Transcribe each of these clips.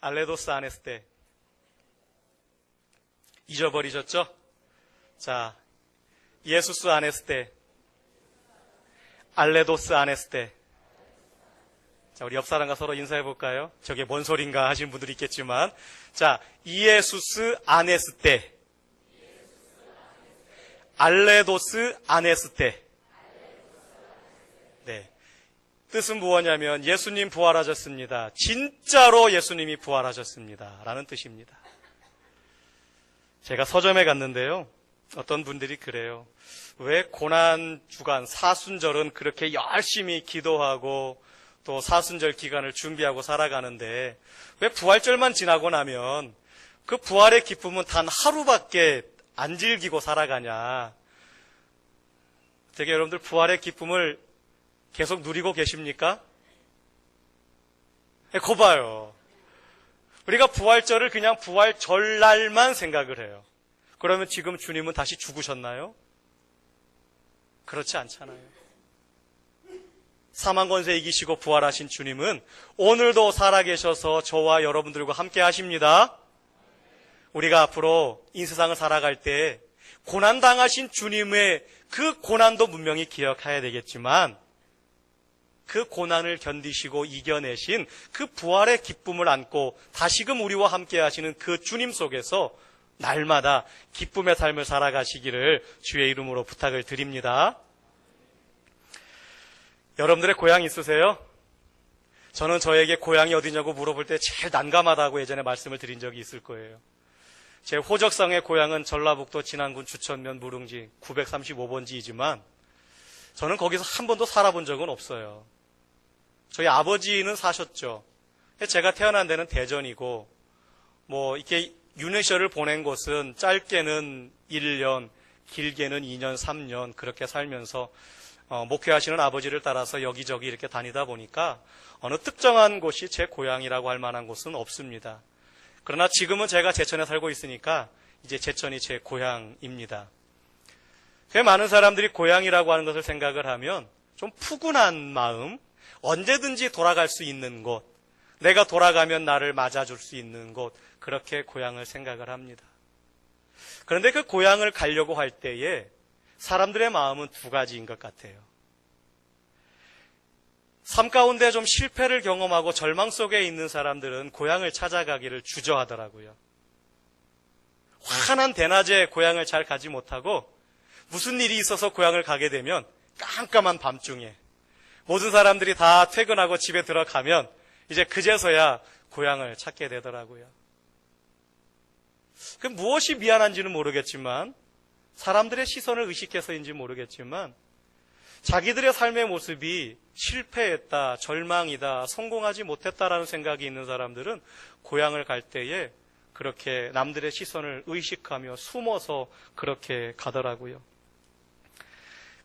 알레도스 아네스테. 잊어버리셨죠? 자, 예수스 아네스테, 알레도스 아네스테. 자, 우리 옆 사람과 서로 인사해 볼까요? 저게 뭔 소린가 하시는 분들이 있겠지만, 자, 이에수스 아네스테, 알레도스 아네스테. 네. 뜻은 무엇냐면 예수님 부활하셨습니다. 진짜로 예수님이 부활하셨습니다. 라는 뜻입니다. 제가 서점에 갔는데요. 어떤 분들이 그래요. 왜 고난주간 사순절은 그렇게 열심히 기도하고 또 사순절 기간을 준비하고 살아가는데 왜 부활절만 지나고 나면 그 부활의 기쁨은 단 하루밖에 안 즐기고 살아가냐. 되게 여러분들 부활의 기쁨을 계속 누리고 계십니까? 거 봐요. 우리가 부활절을 그냥 부활절날만 생각을 해요. 그러면 지금 주님은 다시 죽으셨나요? 그렇지 않잖아요. 사망 권세 이기시고 부활하신 주님은 오늘도 살아계셔서 저와 여러분들과 함께 하십니다. 우리가 앞으로 이 세상을 살아갈 때 고난당하신 주님의 그 고난도 분명히 기억해야 되겠지만 그 고난을 견디시고 이겨내신 그 부활의 기쁨을 안고 다시금 우리와 함께 하시는 그 주님 속에서 날마다 기쁨의 삶을 살아가시기를 주의 이름으로 부탁을 드립니다. 여러분들의 고향 있으세요? 저는 저에게 고향이 어디냐고 물어볼 때 제일 난감하다고 예전에 말씀을 드린 적이 있을 거예요. 제 호적상의 고향은 전라북도 진안군 주천면 무릉지 935번지이지만 저는 거기서 한 번도 살아본 적은 없어요. 저희 아버지는 사셨죠. 제가 태어난 데는 대전이고 이렇게 유네시아를 보낸 곳은 짧게는 1년, 길게는 2년, 3년 그렇게 살면서 목회하시는 아버지를 따라서 여기저기 이렇게 다니다 보니까 어느 특정한 곳이 제 고향이라고 할 만한 곳은 없습니다. 그러나 지금은 제가 제천에 살고 있으니까 이제 제천이 제 고향입니다. 많은 사람들이 고향이라고 하는 것을 생각을 하면 좀 푸근한 마음, 언제든지 돌아갈 수 있는 곳, 내가 돌아가면 나를 맞아줄 수 있는 곳, 그렇게 고향을 생각을 합니다. 그런데 그 고향을 가려고 할 때에 사람들의 마음은 두 가지인 것 같아요. 삶 가운데 좀 실패를 경험하고 절망 속에 있는 사람들은 고향을 찾아가기를 주저하더라고요. 환한 대낮에 고향을 잘 가지 못하고 무슨 일이 있어서 고향을 가게 되면 깜깜한 밤중에 모든 사람들이 다 퇴근하고 집에 들어가면 이제 그제서야 고향을 찾게 되더라고요. 그 무엇이 미안한지는 모르겠지만 사람들의 시선을 의식해서인지 모르겠지만 자기들의 삶의 모습이 실패했다, 절망이다, 성공하지 못했다라는 생각이 있는 사람들은 고향을 갈 때에 그렇게 남들의 시선을 의식하며 숨어서 그렇게 가더라고요.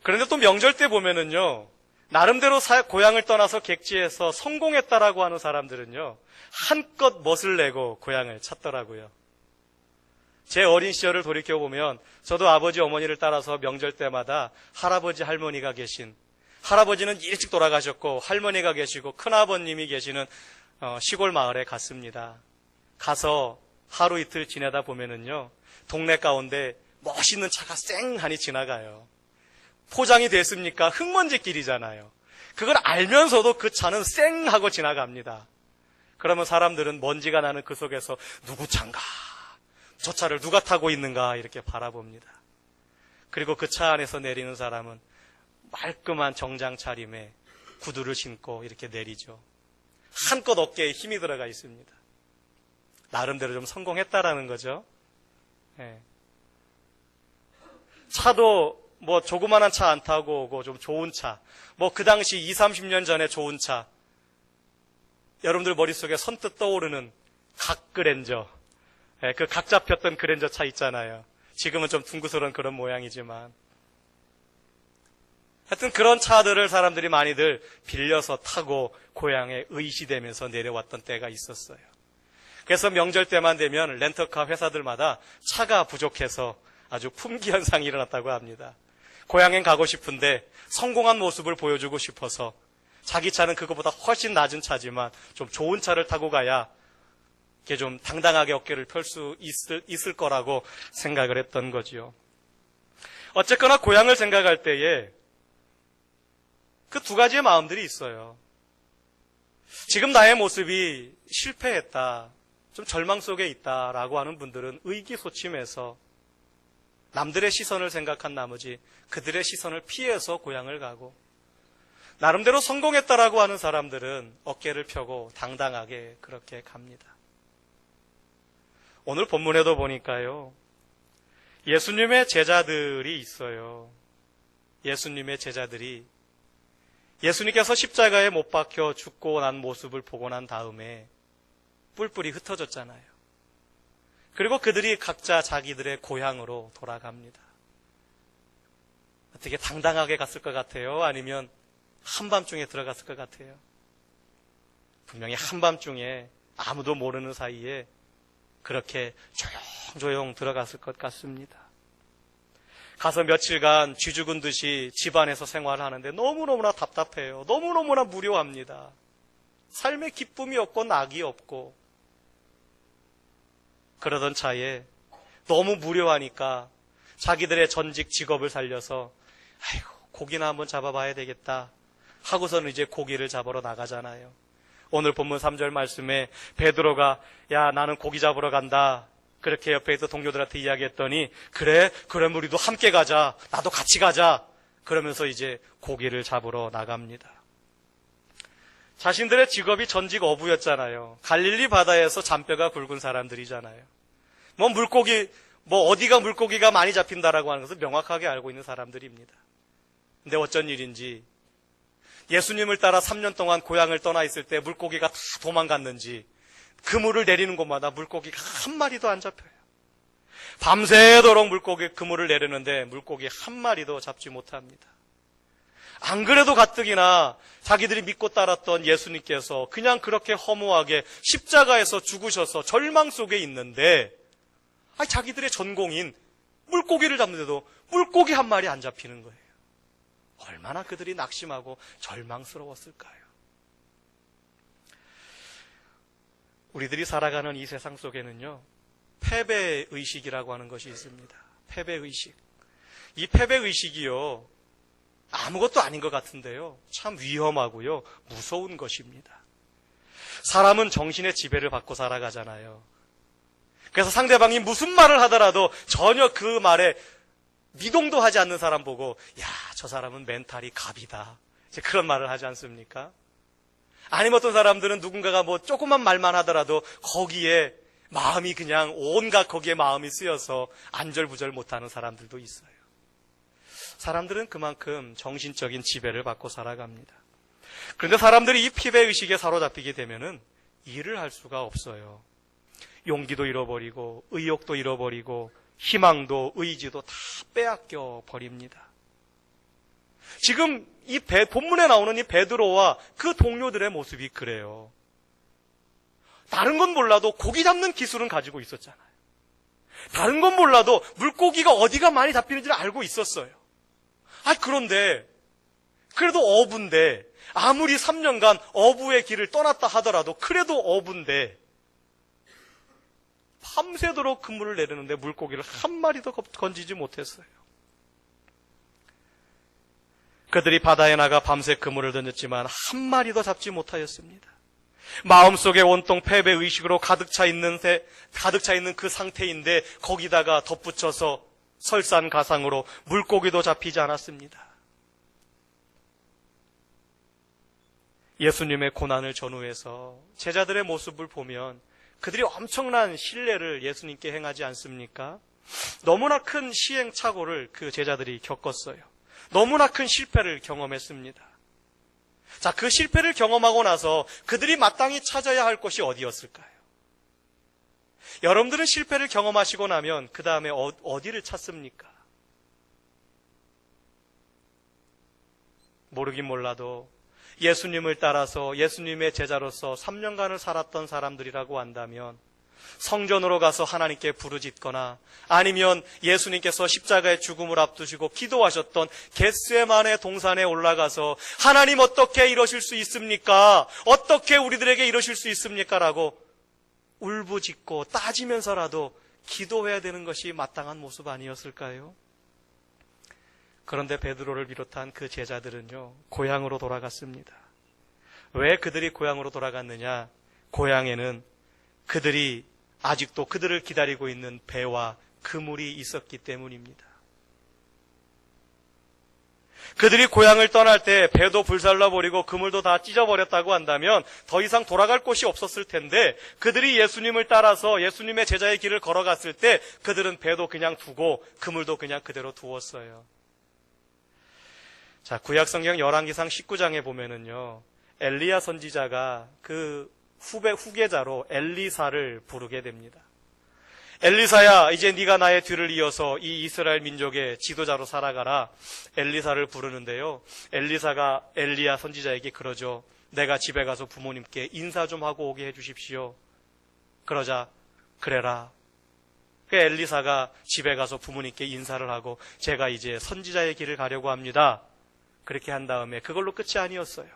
그런데 또 명절 때 보면은요, 나름대로 고향을 떠나서 객지에서 성공했다라고 하는 사람들은요, 한껏 멋을 내고 고향을 찾더라고요. 제 어린 시절을 돌이켜보면 저도 아버지 어머니를 따라서 명절 때마다 할아버지 할머니가 계신, 할아버지는 일찍 돌아가셨고 할머니가 계시고 큰아버님이 계시는 시골 마을에 갔습니다. 가서 하루 이틀 지내다 보면은요, 동네 가운데 멋있는 차가 쌩하니 지나가요. 포장이 됐습니까? 흙먼지 길이잖아요. 그걸 알면서도 그 차는 쌩 하고 지나갑니다. 그러면 사람들은 먼지가 나는 그 속에서 누구 차인가? 저 차를 누가 타고 있는가? 이렇게 바라봅니다. 그리고 그 차 안에서 내리는 사람은 말끔한 정장 차림에 구두를 신고 이렇게 내리죠. 한껏 어깨에 힘이 들어가 있습니다. 나름대로 좀 성공했다라는 거죠. 네. 차도 조그만한 차 안 타고 오고 좀 좋은 차. 그 당시 20, 30년 전에 좋은 차. 여러분들 머릿속에 선뜻 떠오르는 각그랜저. 그 각 잡혔던 그랜저 차 있잖아요. 지금은 좀 둥그스러운 그런 모양이지만. 하여튼 그런 차들을 사람들이 많이들 빌려서 타고 고향에 의시되면서 내려왔던 때가 있었어요. 그래서 명절 때만 되면 렌터카 회사들마다 차가 부족해서 아주 품귀 현상이 일어났다고 합니다. 고향엔 가고 싶은데 성공한 모습을 보여주고 싶어서 자기 차는 그것보다 훨씬 낮은 차지만 좀 좋은 차를 타고 가야 이렇게 좀 당당하게 어깨를 펼 수 있을 거라고 생각을 했던 거지요. 어쨌거나 고향을 생각할 때에 그 두 가지의 마음들이 있어요. 지금 나의 모습이 실패했다, 좀 절망 속에 있다라고 하는 분들은 의기소침해서 남들의 시선을 생각한 나머지 그들의 시선을 피해서 고향을 가고, 나름대로 성공했다라고 하는 사람들은 어깨를 펴고 당당하게 그렇게 갑니다. 오늘 본문에도 보니까요, 예수님의 제자들이 있어요. 예수님의 제자들이 예수님께서 십자가에 못 박혀 죽고 난 모습을 보고 난 다음에 뿔뿔이 흩어졌잖아요. 그리고 그들이 각자 자기들의 고향으로 돌아갑니다. 어떻게 당당하게 갔을 것 같아요? 아니면 한밤중에 들어갔을 것 같아요? 분명히 한밤중에 아무도 모르는 사이에 그렇게 조용조용 들어갔을 것 같습니다. 가서 며칠간 쥐 죽은 듯이 집안에서 생활하는데 너무너무나 답답해요. 너무너무나 무료합니다. 삶에 기쁨이 없고 낙이 없고, 그러던 차에 너무 무료하니까 자기들의 전직 직업을 살려서 아이고 고기나 한번 잡아봐야 되겠다 하고서는 이제 고기를 잡으러 나가잖아요. 오늘 본문 3절 말씀에 베드로가 야 나는 고기 잡으러 간다, 그렇게 옆에 있던 동료들한테 이야기했더니 그래 그럼 우리도 함께 가자, 나도 같이 가자, 그러면서 이제 고기를 잡으러 나갑니다. 자신들의 직업이 전직 어부였잖아요. 갈릴리 바다에서 잔뼈가 굵은 사람들이잖아요. 물고기 어디가 물고기가 많이 잡힌다라고 하는 것을 명확하게 알고 있는 사람들입니다. 근데 어쩐 일인지 예수님을 따라 3년 동안 고향을 떠나 있을 때 물고기가 다 도망갔는지 그물을 내리는 곳마다 물고기가 한 마리도 안 잡혀요. 밤새도록 그물을 내리는데 물고기 한 마리도 잡지 못합니다. 안 그래도 가뜩이나 자기들이 믿고 따랐던 예수님께서 그냥 그렇게 허무하게 십자가에서 죽으셔서 절망 속에 있는데 자기들의 전공인 물고기를 잡는데도 물고기 한 마리 안 잡히는 거예요. 얼마나 그들이 낙심하고 절망스러웠을까요? 우리들이 살아가는 이 세상 속에는요, 패배의식이라고 하는 것이 있습니다. 패배의식. 이 패배의식이요, 아무것도 아닌 것 같은데요, 참 위험하고요, 무서운 것입니다. 사람은 정신의 지배를 받고 살아가잖아요. 그래서 상대방이 무슨 말을 하더라도 전혀 그 말에 미동도 하지 않는 사람 보고 야, 저 사람은 멘탈이 갑이다, 이제 그런 말을 하지 않습니까? 아니면 어떤 사람들은 누군가가 조그만 말만 하더라도 거기에 마음이 그냥 온갖 거기에 마음이 쓰여서 안절부절 못하는 사람들도 있어요. 사람들은 그만큼 정신적인 지배를 받고 살아갑니다. 그런데 사람들이 이 피배의식에 사로잡히게 되면은 일을 할 수가 없어요. 용기도 잃어버리고 의욕도 잃어버리고 희망도 의지도 다 빼앗겨 버립니다. 지금 본문에 나오는 이 베드로와 그 동료들의 모습이 그래요. 다른 건 몰라도 고기 잡는 기술은 가지고 있었잖아요. 다른 건 몰라도 물고기가 어디가 많이 잡히는지를 알고 있었어요. 그런데 그래도 어부인데, 아무리 3년간 어부의 길을 떠났다 하더라도 그래도 어부인데 밤새도록 그물을 내리는데 물고기를 한 마리도 건지지 못했어요. 그들이 바다에 나가 밤새 그물을 던졌지만 한 마리도 잡지 못하였습니다. 마음속에 온통 패배의식으로 가득 차 있는 그 상태인데 거기다가 덧붙여서 설산가상으로 물고기도 잡히지 않았습니다. 예수님의 고난을 전후해서 제자들의 모습을 보면 그들이 엄청난 신뢰를 예수님께 행하지 않습니까? 너무나 큰 시행착오를 그 제자들이 겪었어요. 너무나 큰 실패를 경험했습니다. 자, 그 실패를 경험하고 나서 그들이 마땅히 찾아야 할 곳이 어디였을까요? 여러분들은 실패를 경험하시고 나면 그 다음에 어디를 찾습니까? 모르긴 몰라도 예수님을 따라서 예수님의 제자로서 3년간을 살았던 사람들이라고 한다면 성전으로 가서 하나님께 부르짖거나 아니면 예수님께서 십자가의 죽음을 앞두시고 기도하셨던 겟세마네 동산에 올라가서 하나님 어떻게 이러실 수 있습니까? 어떻게 우리들에게 이러실 수 있습니까? 라고 울부짖고 따지면서라도 기도해야 되는 것이 마땅한 모습 아니었을까요? 그런데 베드로를 비롯한 그 제자들은요, 고향으로 돌아갔습니다. 왜 그들이 고향으로 돌아갔느냐? 고향에는 그들이 아직도 그들을 기다리고 있는 배와 그물이 있었기 때문입니다. 그들이 고향을 떠날 때 배도 불살라버리고 그물도 다 찢어버렸다고 한다면 더 이상 돌아갈 곳이 없었을 텐데, 그들이 예수님을 따라서 예수님의 제자의 길을 걸어갔을 때 그들은 배도 그냥 두고 그물도 그냥 그대로 두었어요. 자, 구약성경 열왕기상 19장에 보면은요, 엘리야 선지자가 그 후계자로 엘리사를 부르게 됩니다. 엘리사야, 이제 네가 나의 뒤를 이어서 이 이스라엘 민족의 지도자로 살아가라. 엘리사를 부르는데요, 엘리사가 엘리야 선지자에게 그러죠. 내가 집에 가서 부모님께 인사 좀 하고 오게 해주십시오. 그러자 그래라. 엘리사가 집에 가서 부모님께 인사를 하고 제가 이제 선지자의 길을 가려고 합니다. 그렇게 한 다음에 그걸로 끝이 아니었어요.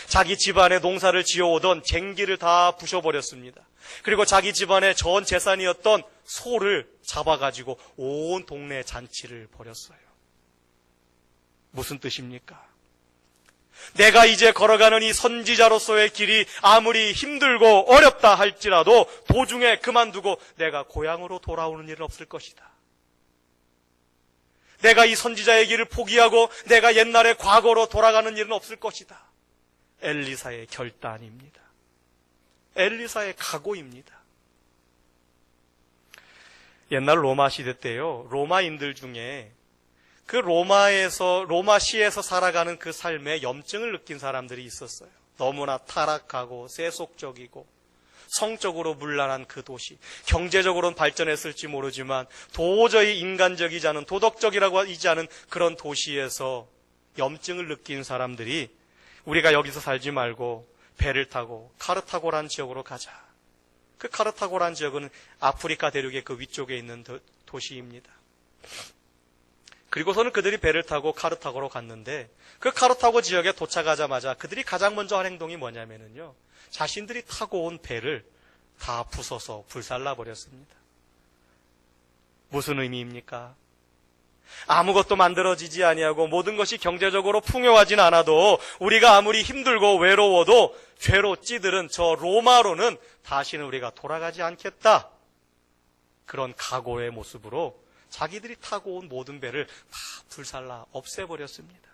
자기 집안에 농사를 지어오던 쟁기를 다 부셔버렸습니다. 그리고 자기 집안의 전 재산이었던 소를 잡아가지고 온 동네 잔치를 벌였어요. 무슨 뜻입니까? 내가 이제 걸어가는 이 선지자로서의 길이 아무리 힘들고 어렵다 할지라도 도중에 그만두고 내가 고향으로 돌아오는 일은 없을 것이다. 내가 이 선지자의 길을 포기하고 내가 옛날의 과거로 돌아가는 일은 없을 것이다. 엘리사의 결단입니다. 엘리사의 각오입니다. 옛날 로마 시대 때요, 로마인들 중에 그 로마시에서 살아가는 그 삶에 염증을 느낀 사람들이 있었어요. 너무나 타락하고 세속적이고 성적으로 문란한 그 도시, 경제적으로는 발전했을지 모르지만 도저히 인간적이지 않은, 도덕적이라고 하지 않은 그런 도시에서 염증을 느낀 사람들이 우리가 여기서 살지 말고 배를 타고 카르타고라는 지역으로 가자. 그 카르타고라는 지역은 아프리카 대륙의 그 위쪽에 있는 도시입니다. 그리고서는 그들이 배를 타고 카르타고로 갔는데, 그 카르타고 지역에 도착하자마자 그들이 가장 먼저 한 행동이 뭐냐면요, 자신들이 타고 온 배를 다 부숴서 불살라버렸습니다. 무슨 의미입니까? 아무것도 만들어지지 아니하고 모든 것이 경제적으로 풍요하진 않아도 우리가 아무리 힘들고 외로워도 죄로 찌들은 저 로마로는 다시는 우리가 돌아가지 않겠다. 그런 각오의 모습으로 자기들이 타고 온 모든 배를 다 불살라 없애버렸습니다.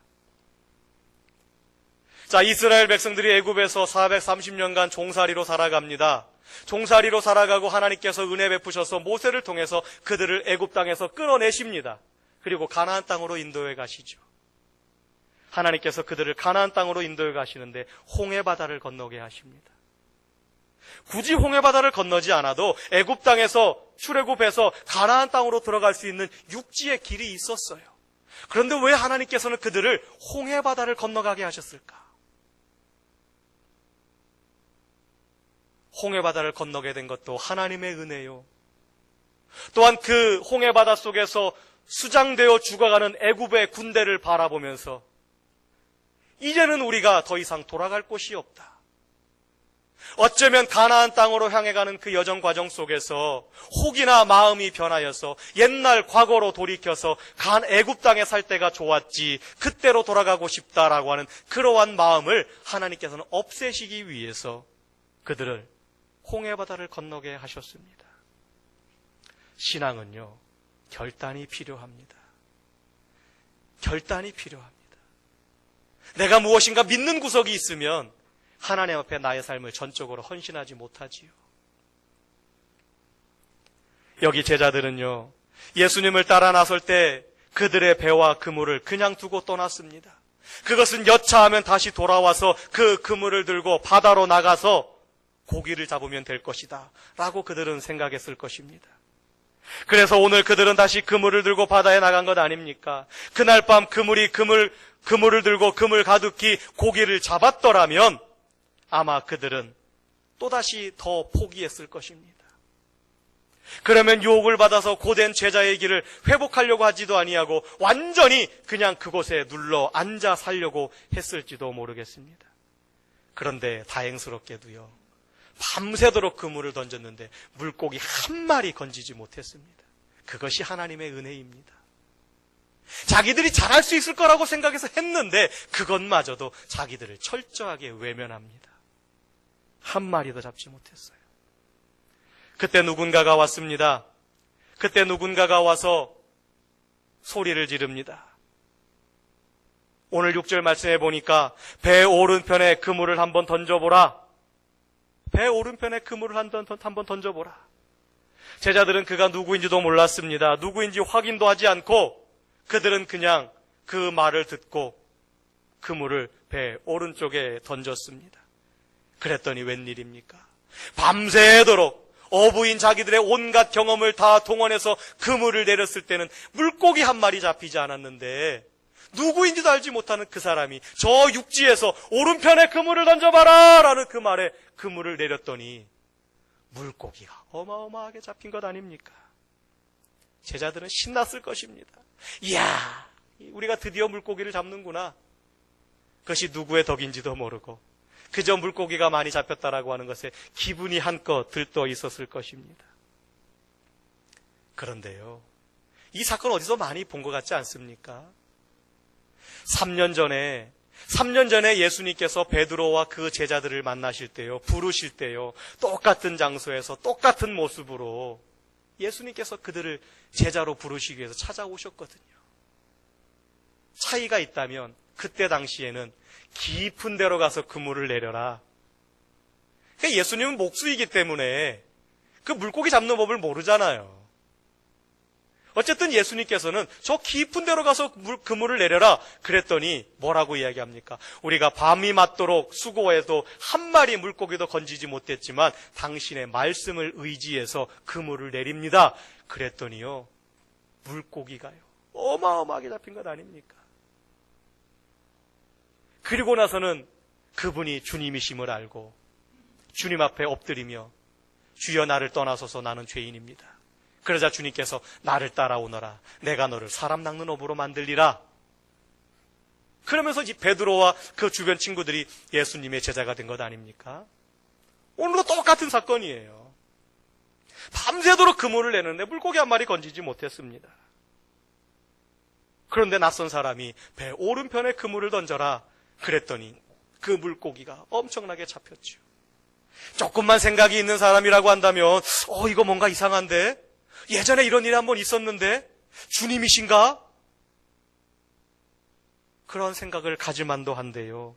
자, 이스라엘 백성들이 애굽에서 430년간 종살이로 살아갑니다. 종살이로 살아가고 하나님께서 은혜 베푸셔서 모세를 통해서 그들을 애굽 땅에서 끌어내십니다. 그리고 가나안 땅으로 인도해 가시죠. 하나님께서 그들을 가나안 땅으로 인도해 가시는데 홍해 바다를 건너게 하십니다. 굳이 홍해 바다를 건너지 않아도 애굽 땅에서 출애굽해서 가나안 땅으로 들어갈 수 있는 육지의 길이 있었어요. 그런데 왜 하나님께서는 그들을 홍해 바다를 건너가게 하셨을까? 홍해 바다를 건너게 된 것도 하나님의 은혜요. 또한 그 홍해 바다 속에서 수장되어 죽어가는 애굽의 군대를 바라보면서 이제는 우리가 더 이상 돌아갈 곳이 없다. 어쩌면 가나안 땅으로 향해 가는 그 여정 과정 속에서 혹이나 마음이 변하여서 옛날 과거로 돌이켜서 애굽 땅에 살 때가 좋았지, 그때로 돌아가고 싶다라고 하는 그러한 마음을 하나님께서는 없애시기 위해서 그들을 홍해 바다를 건너게 하셨습니다. 신앙은요, 결단이 필요합니다. 결단이 필요합니다. 내가 무엇인가 믿는 구석이 있으면 하나님 앞에 나의 삶을 전적으로 헌신하지 못하지요. 여기 제자들은요, 예수님을 따라 나설 때 그들의 배와 그물을 그냥 두고 떠났습니다. 그것은 여차하면 다시 돌아와서 그 그물을 들고 바다로 나가서 고기를 잡으면 될 것이다 라고 그들은 생각했을 것입니다. 그래서 오늘 그들은 다시 그물을 들고 바다에 나간 것 아닙니까? 그날 밤 그물을 들고 그물 가득히 고기를 잡았더라면 아마 그들은 또다시 더 포기했을 것입니다. 그러면 유혹을 받아서 고된 제자의 길을 회복하려고 하지도 아니하고 완전히 그냥 그곳에 눌러 앉아 살려고 했을지도 모르겠습니다. 그런데 다행스럽게도요, 밤새도록 그물을 던졌는데 물고기 한 마리 건지지 못했습니다. 그것이 하나님의 은혜입니다. 자기들이 잘할 수 있을 거라고 생각해서 했는데 그것마저도 자기들을 철저하게 외면합니다. 한 마리도 잡지 못했어요. 그때 누군가가 왔습니다. 그때 누군가가 와서 소리를 지릅니다. 오늘 6절 말씀해 보니까 배 오른편에 그물을 한번 던져보라. 배 오른편에 그물을 한번 던져보라. 제자들은 그가 누구인지도 몰랐습니다. 누구인지 확인도 하지 않고 그들은 그냥 그 말을 듣고 그물을 배 오른쪽에 던졌습니다. 그랬더니 웬일입니까? 밤새도록 어부인 자기들의 온갖 경험을 다 동원해서 그물을 내렸을 때는 물고기 한 마리 잡히지 않았는데 누구인지도 알지 못하는 그 사람이 저 육지에서 오른편에 그물을 던져봐라 라는 그 말에 그물을 내렸더니 물고기가 어마어마하게 잡힌 것 아닙니까? 제자들은 신났을 것입니다. 이야, 우리가 드디어 물고기를 잡는구나. 그것이 누구의 덕인지도 모르고 그저 물고기가 많이 잡혔다라고 하는 것에 기분이 한껏 들떠 있었을 것입니다. 그런데요, 이 사건 어디서 많이 본 것 같지 않습니까? 3년 전에 예수님께서 베드로와 그 제자들을 만나실 때요, 부르실 때요, 똑같은 장소에서 똑같은 모습으로 예수님께서 그들을 제자로 부르시기 위해서 찾아오셨거든요. 차이가 있다면 그때 당시에는 깊은 데로 가서 그물을 내려라. 그러니까 예수님은 목수이기 때문에 그 물고기 잡는 법을 모르잖아요. 어쨌든 예수님께서는 저 깊은 데로 가서 그물을 내려라 그랬더니 뭐라고 이야기합니까? 우리가 밤이 맞도록 수고해도 한 마리 물고기도 건지지 못했지만 당신의 말씀을 의지해서 그물을 내립니다. 그랬더니요, 물고기가요 어마어마하게 잡힌 것 아닙니까? 그리고 나서는 그분이 주님이심을 알고 주님 앞에 엎드리며 주여 나를 떠나소서 나는 죄인입니다. 그러자 주님께서 나를 따라오너라. 내가 너를 사람 낚는 어부로 만들리라. 그러면서 이 베드로와 그 주변 친구들이 예수님의 제자가 된 것 아닙니까? 오늘도 똑같은 사건이에요. 밤새도록 그물을 내는데 물고기 한 마리 건지지 못했습니다. 그런데 낯선 사람이 배 오른편에 그물을 던져라 그랬더니 그 물고기가 엄청나게 잡혔죠. 조금만 생각이 있는 사람이라고 한다면 이거 뭔가 이상한데? 예전에 이런 일이 한번 있었는데 주님이신가? 그런 생각을 가질 만도 한데요,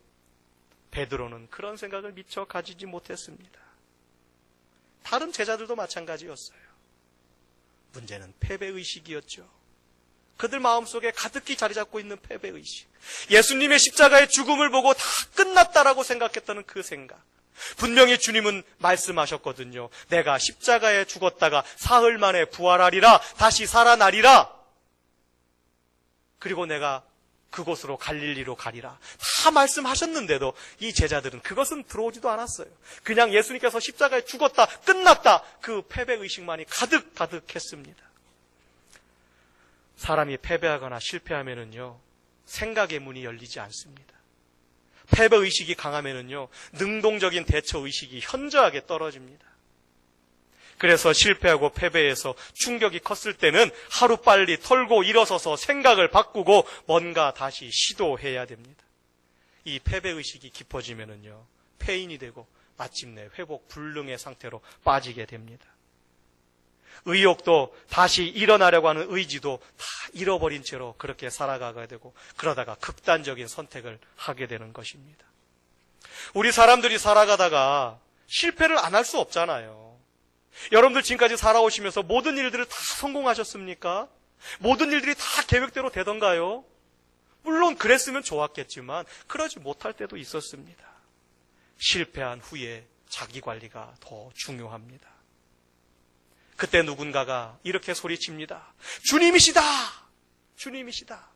베드로는 그런 생각을 미처 가지지 못했습니다. 다른 제자들도 마찬가지였어요. 문제는 패배의식이었죠. 그들 마음속에 가득히 자리 잡고 있는 패배의식. 예수님의 십자가의 죽음을 보고 다 끝났다라고 생각했다는 그 생각. 분명히 주님은 말씀하셨거든요. 내가 십자가에 죽었다가 사흘 만에 부활하리라, 다시 살아나리라. 그리고 내가 그곳으로 갈릴리로 가리라. 다 말씀하셨는데도 이 제자들은 그것은 들어오지도 않았어요. 그냥 예수님께서 십자가에 죽었다, 끝났다, 그 패배의식만이 가득했습니다. 사람이 패배하거나 실패하면은요, 생각의 문이 열리지 않습니다. 패배의식이 강하면은요, 능동적인 대처의식이 현저하게 떨어집니다. 그래서 실패하고 패배해서 충격이 컸을 때는 하루빨리 털고 일어서서 생각을 바꾸고 뭔가 다시 시도해야 됩니다. 이 패배의식이 깊어지면은요, 패인이 되고 마침내 회복 불능의 상태로 빠지게 됩니다. 의욕도 다시 일어나려고 하는 의지도 다 잃어버린 채로 그렇게 살아가게 되고 그러다가 극단적인 선택을 하게 되는 것입니다. 우리 사람들이 살아가다가 실패를 안 할 수 없잖아요. 여러분들 지금까지 살아오시면서 모든 일들을 다 성공하셨습니까? 모든 일들이 다 계획대로 되던가요? 물론 그랬으면 좋았겠지만 그러지 못할 때도 있었습니다. 실패한 후에 자기관리가 더 중요합니다. 그때 누군가가 이렇게 소리칩니다. 주님이시다! 주님이시다!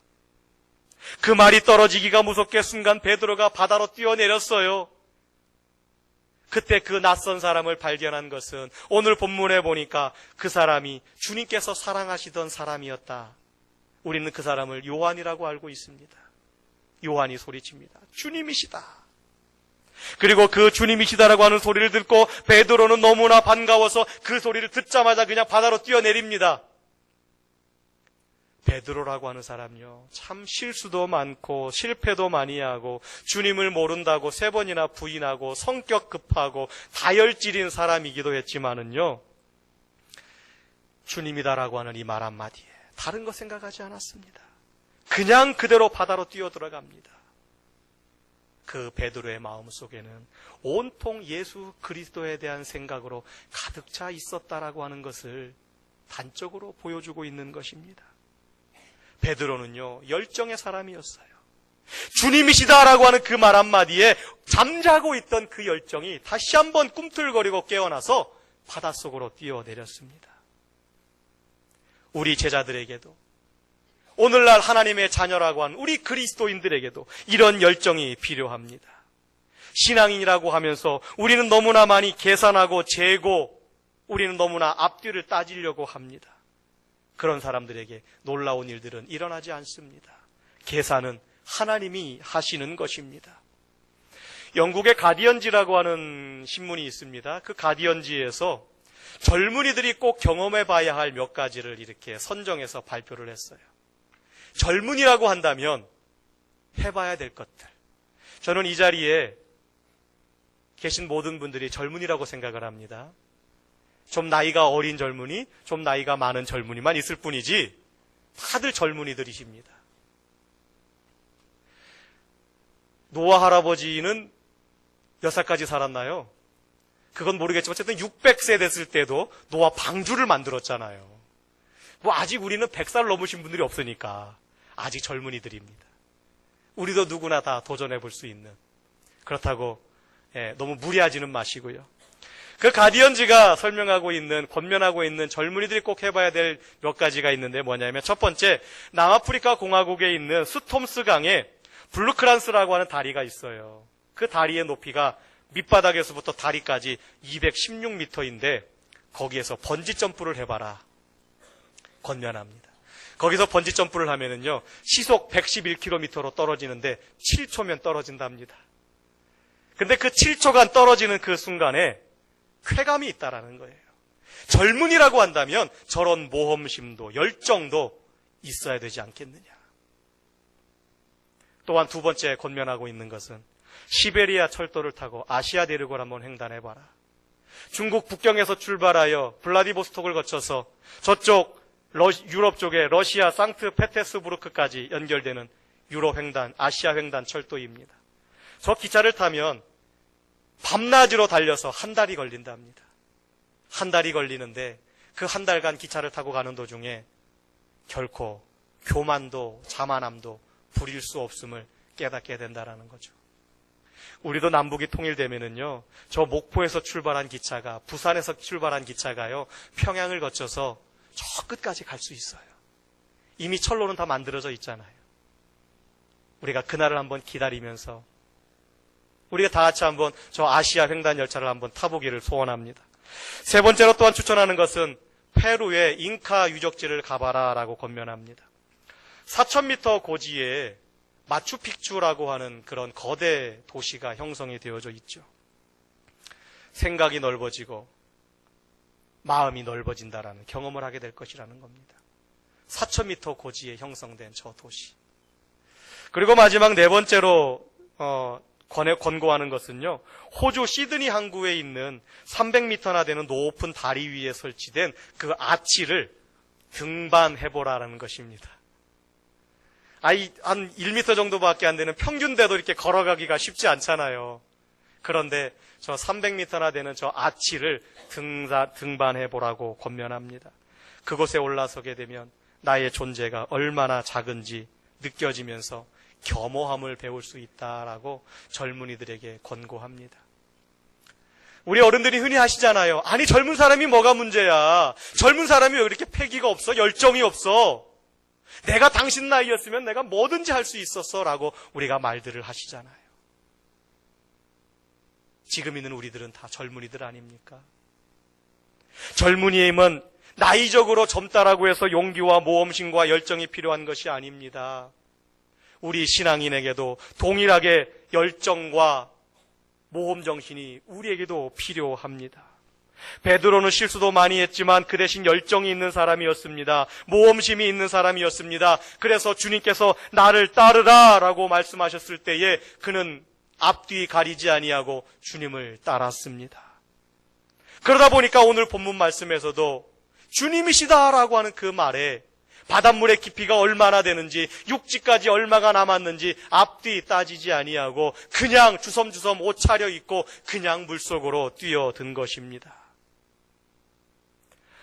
그 말이 떨어지기가 무섭게 순간 베드로가 바다로 뛰어내렸어요. 그때 그 낯선 사람을 발견한 것은 오늘 본문에 보니까 그 사람이 주님께서 사랑하시던 사람이었다. 우리는 그 사람을 요한이라고 알고 있습니다. 요한이 소리칩니다. 주님이시다. 그리고 그 주님이시다라고 하는 소리를 듣고 베드로는 너무나 반가워서 그 소리를 듣자마자 그냥 바다로 뛰어내립니다. 베드로라고 하는 사람요, 참 실수도 많고 실패도 많이 하고 주님을 모른다고 3번이나 부인하고 성격 급하고 다혈질인 사람이기도 했지만은요, 주님이다라고 하는 이 말 한마디에 다른 거 생각하지 않았습니다. 그냥 그대로 바다로 뛰어들어갑니다. 그 베드로의 마음속에는 온통 예수 그리스도에 대한 생각으로 가득 차 있었다라고 하는 것을 단적으로 보여주고 있는 것입니다. 베드로는요, 열정의 사람이었어요. 주님이시다라고 하는 그 말 한마디에 잠자고 있던 그 열정이 다시 한번 꿈틀거리고 깨어나서 바닷속으로 뛰어내렸습니다. 우리 제자들에게도, 오늘날 하나님의 자녀라고 하는 우리 그리스도인들에게도 이런 열정이 필요합니다. 신앙인이라고 하면서 우리는 너무나 많이 계산하고 재고, 우리는 너무나 앞뒤를 따지려고 합니다. 그런 사람들에게 놀라운 일들은 일어나지 않습니다. 계산은 하나님이 하시는 것입니다. 영국의 가디언지라고 하는 신문이 있습니다. 그 가디언지에서 젊은이들이 꼭 경험해 봐야 할 몇 가지를 이렇게 선정해서 발표를 했어요. 젊은이라고 한다면 해봐야 될 것들. 저는 이 자리에 계신 모든 분들이 젊은이라고 생각을 합니다. 좀 나이가 어린 젊은이, 좀 나이가 많은 젊은이만 있을 뿐이지 다들 젊은이들이십니다. 노아 할아버지는 몇 살까지 살았나요? 그건 모르겠지만 어쨌든 600세 됐을 때도 노아 방주를 만들었잖아요. 뭐 아직 우리는 100살 넘으신 분들이 없으니까 아직 젊은이들입니다. 우리도 누구나 다 도전해 볼 수 있는, 그렇다고 너무 무리하지는 마시고요. 그 가디언지가 설명하고 있는, 권면하고 있는 젊은이들이 꼭 해봐야 될 몇 가지가 있는데 뭐냐면, 첫 번째, 남아프리카 공화국에 있는 스톰스 강에 블루크란스라고 하는 다리가 있어요. 그 다리의 높이가 밑바닥에서부터 다리까지 216m인데 거기에서 번지 점프를 해봐라 권면합니다. 거기서 번지 점프를 하면은요, 시속 111km로 떨어지는데 7초면 떨어진답니다. 근데 그 7초간 떨어지는 그 순간에 쾌감이 있다라는 거예요. 젊은이라고 한다면 저런 모험심도 열정도 있어야 되지 않겠느냐. 또한 두 번째 권면하고 있는 것은 시베리아 철도를 타고 아시아 대륙을 한번 횡단해봐라. 중국 북경에서 출발하여 블라디보스톡을 거쳐서 저쪽 유럽 쪽에 러시아 상트페테스부르크까지 연결되는 유럽 횡단, 아시아 횡단 철도입니다. 저 기차를 타면 밤낮으로 달려서 한 달이 걸린답니다. 한 달이 걸리는데 그 한 달간 기차를 타고 가는 도중에 결코 교만도 자만함도 부릴 수 없음을 깨닫게 된다라는 거죠. 우리도 남북이 통일되면은요, 저 목포에서 출발한 기차가, 부산에서 출발한 기차가요, 평양을 거쳐서 저 끝까지 갈 수 있어요. 이미 철로는 다 만들어져 있잖아요. 우리가 그날을 한번 기다리면서 우리가 다 같이 한번 저 아시아 횡단 열차를 한번 타보기를 소원합니다. 세 번째로 또한 추천하는 것은 페루의 잉카 유적지를 가봐라라고 권면합니다. 4,000m 고지에 마추픽추라고 하는 그런 거대 도시가 형성이 되어져 있죠. 생각이 넓어지고 마음이 넓어진다라는 경험을 하게 될 것이라는 겁니다. 4,000m 고지에 형성된 저 도시. 그리고 마지막 네 번째로 권고하는 것은요, 호주 시드니 항구에 있는 300m나 되는 높은 다리 위에 설치된 그 아치를 등반해보라라는 것입니다. 한 1m 정도밖에 안 되는 평균대도 이렇게 걸어가기가 쉽지 않잖아요. 그런데 저 300m나 되는 저 아치를 등반해보라고 권면합니다. 그곳에 올라서게 되면 나의 존재가 얼마나 작은지 느껴지면서 겸허함을 배울 수 있다라고 젊은이들에게 권고합니다. 우리 어른들이 흔히 하시잖아요. 아니, 젊은 사람이 뭐가 문제야. 젊은 사람이 왜 이렇게 패기가 없어? 열정이 없어? 내가 당신 나이였으면 내가 뭐든지 할 수 있었어 라고 우리가 말들을 하시잖아요. 지금 있는 우리들은 다 젊은이들 아닙니까? 젊은이임은 나이적으로 젊다라고 해서 용기와 모험심과 열정이 필요한 것이 아닙니다. 우리 신앙인에게도 동일하게 열정과 모험 정신이 우리에게도 필요합니다. 베드로는 실수도 많이 했지만 그 대신 열정이 있는 사람이었습니다. 모험심이 있는 사람이었습니다. 그래서 주님께서 나를 따르라 라고 말씀하셨을 때에 그는 앞뒤 가리지 아니하고 주님을 따랐습니다. 그러다 보니까 오늘 본문 말씀에서도 주님이시다라고 하는 그 말에 바닷물의 깊이가 얼마나 되는지, 육지까지 얼마가 남았는지 앞뒤 따지지 아니하고 그냥 주섬주섬 옷 차려입고 그냥 물속으로 뛰어든 것입니다.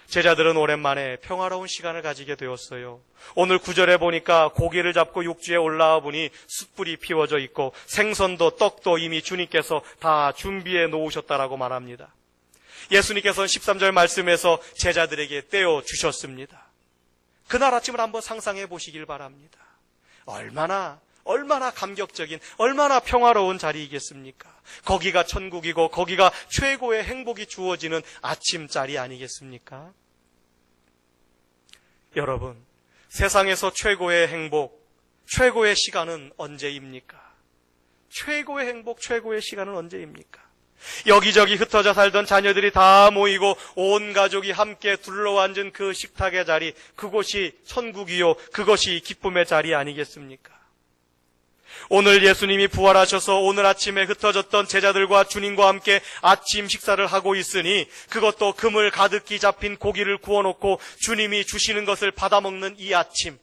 제자들은 오랜만에 평화로운 시간을 가지게 되었어요. 오늘 9절에 보니까 고기를 잡고 육지에 올라와 보니 숯불이 피워져 있고 생선도 떡도 이미 주님께서 다 준비해 놓으셨다라고 말합니다. 예수님께서는 13절 말씀에서 제자들에게 떼어 주셨습니다. 그날 아침을 한번 상상해 보시길 바랍니다. 얼마나 감격적인, 얼마나 평화로운 자리이겠습니까? 거기가 천국이고 거기가 최고의 행복이 주어지는 아침자리 아니겠습니까? 여러분, 세상에서 최고의 행복, 최고의 시간은 언제입니까? 최고의 행복, 최고의 시간은 언제입니까? 여기저기 흩어져 살던 자녀들이 다 모이고 온 가족이 함께 둘러앉은 그 식탁의 자리, 그곳이 천국이요, 그것이 기쁨의 자리 아니겠습니까? 오늘 예수님이 부활하셔서 오늘 아침에 흩어졌던 제자들과 주님과 함께 아침 식사를 하고 있으니 그것도 그물 가득히 잡힌 고기를 구워놓고 주님이 주시는 것을 받아먹는 이 아침,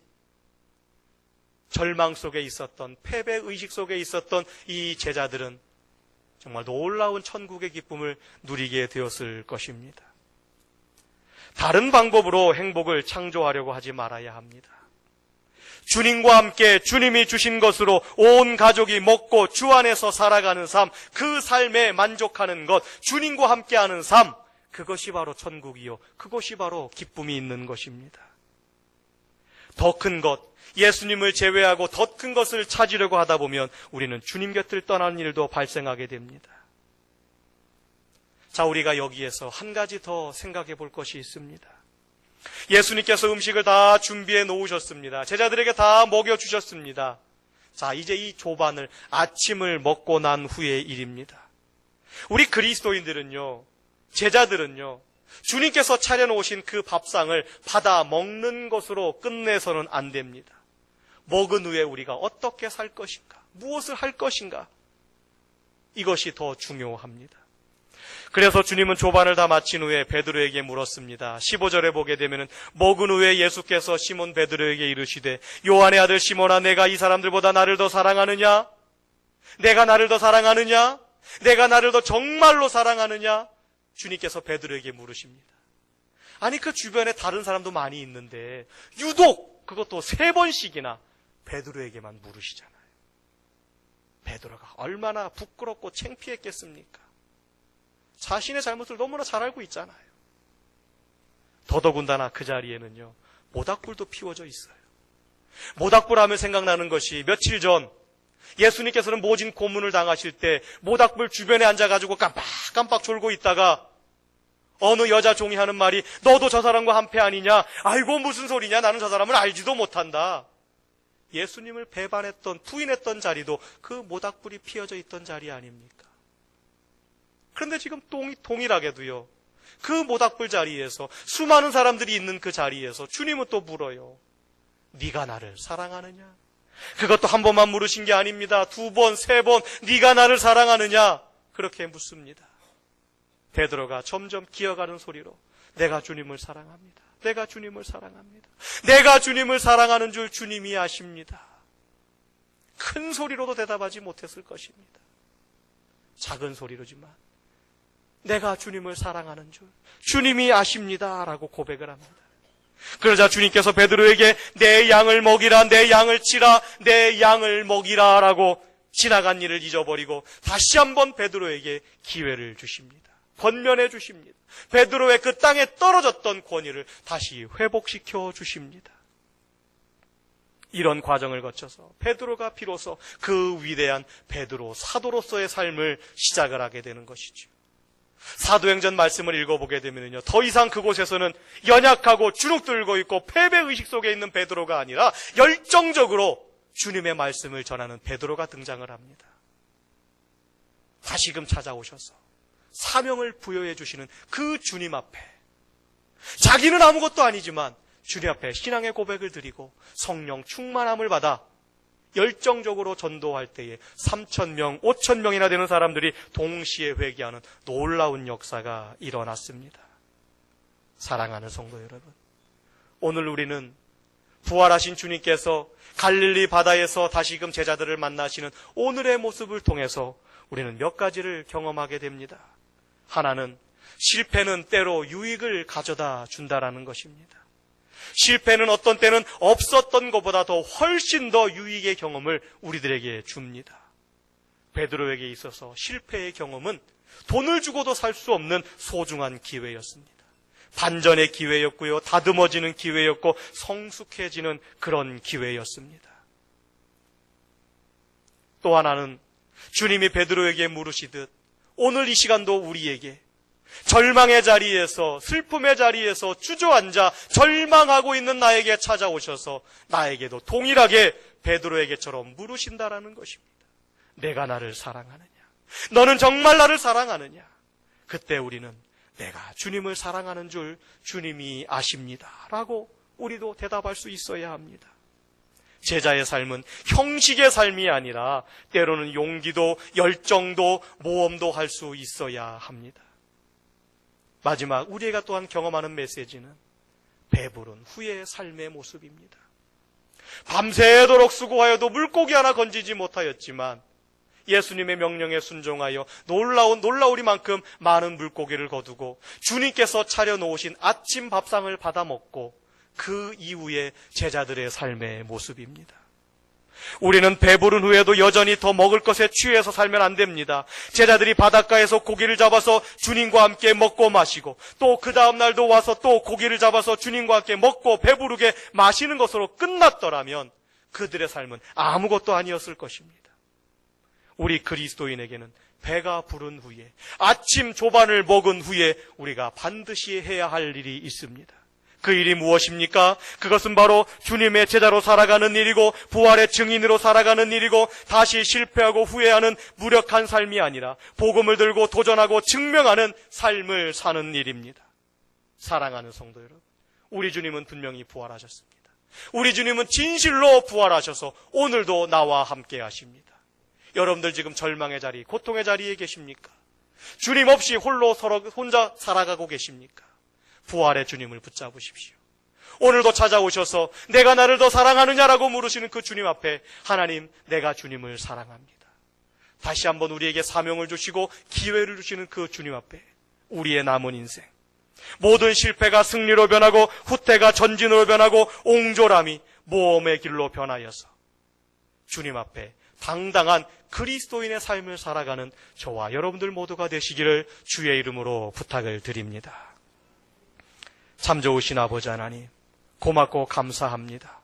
절망 속에 있었던, 패배의식 속에 있었던 이 제자들은 정말 놀라운 천국의 기쁨을 누리게 되었을 것입니다. 다른 방법으로 행복을 창조하려고 하지 말아야 합니다. 주님과 함께 주님이 주신 것으로 온 가족이 먹고 주 안에서 살아가는 삶, 그 삶에 만족하는 것, 주님과 함께하는 삶, 그것이 바로 천국이요, 그것이 바로 기쁨이 있는 것입니다. 더 큰 것, 예수님을 제외하고 더 큰 것을 찾으려고 하다 보면 우리는 주님 곁을 떠나는 일도 발생하게 됩니다. 자, 우리가 여기에서 한 가지 더 생각해 볼 것이 있습니다. 예수님께서 음식을 다 준비해 놓으셨습니다. 제자들에게 다 먹여주셨습니다. 자, 이제 이 조반을, 아침을 먹고 난 후의 일입니다. 우리 그리스도인들은요, 제자들은요, 주님께서 차려놓으신 그 밥상을 받아 먹는 것으로 끝내서는 안 됩니다. 먹은 후에 우리가 어떻게 살 것인가, 무엇을 할 것인가, 이것이 더 중요합니다. 그래서 주님은 조반을 다 마친 후에 베드로에게 물었습니다. 15절에 보게 되면 먹은 후에 예수께서 시몬 베드로에게 이르시되 요한의 아들 시몬아, 내가 이 사람들보다 나를 더 사랑하느냐? 내가 나를 더 사랑하느냐? 내가 나를 더 정말로 사랑하느냐? 주님께서 베드로에게 물으십니다. 아니, 그 주변에 다른 사람도 많이 있는데 유독 그것도 3번씩이나 베드로에게만 물으시잖아요. 베드로가 얼마나 부끄럽고 창피했겠습니까? 자신의 잘못을 너무나 잘 알고 있잖아요. 더더군다나 그 자리에는요, 모닥불도 피워져 있어요. 모닥불 하면 생각나는 것이 며칠 전 예수님께서는 모진 고문을 당하실 때 모닥불 주변에 앉아가지고 깜빡깜빡 졸고 있다가 어느 여자 종이 하는 말이 너도 저 사람과 한패 아니냐? 아이고 무슨 소리냐? 나는 저 사람을 알지도 못한다. 예수님을 배반했던, 부인했던 자리도 그 모닥불이 피어져 있던 자리 아닙니까? 그런데 지금 동일하게도요, 그 모닥불 자리에서 수많은 사람들이 있는 그 자리에서 주님은 또 물어요. 네가 나를 사랑하느냐? 그것도 한 번만 물으신 게 아닙니다. 2번, 3번, 네가 나를 사랑하느냐? 그렇게 묻습니다. 베드로가 점점 기어가는 소리로 내가 주님을 사랑합니다. 내가 주님을 사랑합니다. 내가 주님을 사랑하는 줄 주님이 아십니다. 큰 소리로도 대답하지 못했을 것입니다. 작은 소리로지만 내가 주님을 사랑하는 줄 주님이 아십니다 라고 고백을 합니다. 그러자 주님께서 베드로에게 내 양을 먹이라, 내 양을 치라, 내 양을 먹이라 라고 지나간 일을 잊어버리고 다시 한번 베드로에게 기회를 주십니다. 권면해 주십니다. 베드로의 그 땅에 떨어졌던 권위를 다시 회복시켜 주십니다. 이런 과정을 거쳐서 베드로가 비로소 그 위대한 베드로 사도로서의 삶을 시작을 하게 되는 것이죠. 사도행전 말씀을 읽어보게 되면요, 더 이상 그곳에서는 연약하고 주눅들고 있고 패배의식 속에 있는 베드로가 아니라 열정적으로 주님의 말씀을 전하는 베드로가 등장을 합니다. 다시금 찾아오셔서 사명을 부여해 주시는 그 주님 앞에 자기는 아무것도 아니지만 주님 앞에 신앙의 고백을 드리고 성령 충만함을 받아 열정적으로 전도할 때에 3,000명, 5,000명이나 되는 사람들이 동시에 회개하는 놀라운 역사가 일어났습니다. 사랑하는 성도 여러분, 오늘 우리는 부활하신 주님께서 갈릴리 바다에서 다시금 제자들을 만나시는 오늘의 모습을 통해서 우리는 몇 가지를 경험하게 됩니다. 하나는 실패는 때로 유익을 가져다 준다라는 것입니다. 실패는 어떤 때는 없었던 것보다 더 훨씬 더 유익의 경험을 우리들에게 줍니다. 베드로에게 있어서 실패의 경험은 돈을 주고도 살 수 없는 소중한 기회였습니다. 반전의 기회였고요, 다듬어지는 기회였고 성숙해지는 그런 기회였습니다. 또 하나는 주님이 베드로에게 물으시듯 오늘 이 시간도 우리에게 절망의 자리에서, 슬픔의 자리에서 주저앉아 절망하고 있는 나에게 찾아오셔서 나에게도 동일하게 베드로에게처럼 물으신다라는 것입니다. 내가 나를 사랑하느냐? 너는 정말 나를 사랑하느냐? 그때 우리는 내가 주님을 사랑하는 줄 주님이 아십니다 라고 우리도 대답할 수 있어야 합니다. 제자의 삶은 형식의 삶이 아니라 때로는 용기도 열정도 모험도 할 수 있어야 합니다. 마지막 우리가 또한 경험하는 메시지는 배부른 후의 삶의 모습입니다. 밤새도록 수고하여도 물고기 하나 건지지 못하였지만 예수님의 명령에 순종하여 놀라우리만큼 많은 물고기를 거두고 주님께서 차려놓으신 아침 밥상을 받아 먹고 그 이후에 제자들의 삶의 모습입니다. 우리는 배부른 후에도 여전히 더 먹을 것에 취해서 살면 안 됩니다. 제자들이 바닷가에서 고기를 잡아서 주님과 함께 먹고 마시고 또 그 다음 날도 와서 또 고기를 잡아서 주님과 함께 먹고 배부르게 마시는 것으로 끝났더라면 그들의 삶은 아무것도 아니었을 것입니다. 우리 그리스도인에게는 배가 부른 후에 아침 조반을 먹은 후에 우리가 반드시 해야 할 일이 있습니다. 그 일이 무엇입니까? 그것은 바로 주님의 제자로 살아가는 일이고 부활의 증인으로 살아가는 일이고 다시 실패하고 후회하는 무력한 삶이 아니라 복음을 들고 도전하고 증명하는 삶을 사는 일입니다. 사랑하는 성도 여러분, 우리 주님은 분명히 부활하셨습니다. 우리 주님은 진실로 부활하셔서 오늘도 나와 함께 하십니다. 여러분들 지금 절망의 자리, 고통의 자리에 계십니까? 주님 없이 혼자 살아가고 계십니까? 부활의 주님을 붙잡으십시오. 오늘도 찾아오셔서 내가 나를 더 사랑하느냐라고 물으시는 그 주님 앞에 하나님, 내가 주님을 사랑합니다. 다시 한번 우리에게 사명을 주시고 기회를 주시는 그 주님 앞에 우리의 남은 인생, 모든 실패가 승리로 변하고 후퇴가 전진으로 변하고 옹졸함이 모험의 길로 변하여서 주님 앞에 당당한 그리스도인의 삶을 살아가는 저와 여러분들 모두가 되시기를 주의 이름으로 부탁을 드립니다. 참 좋으신 아버지 하나님, 고맙고 감사합니다.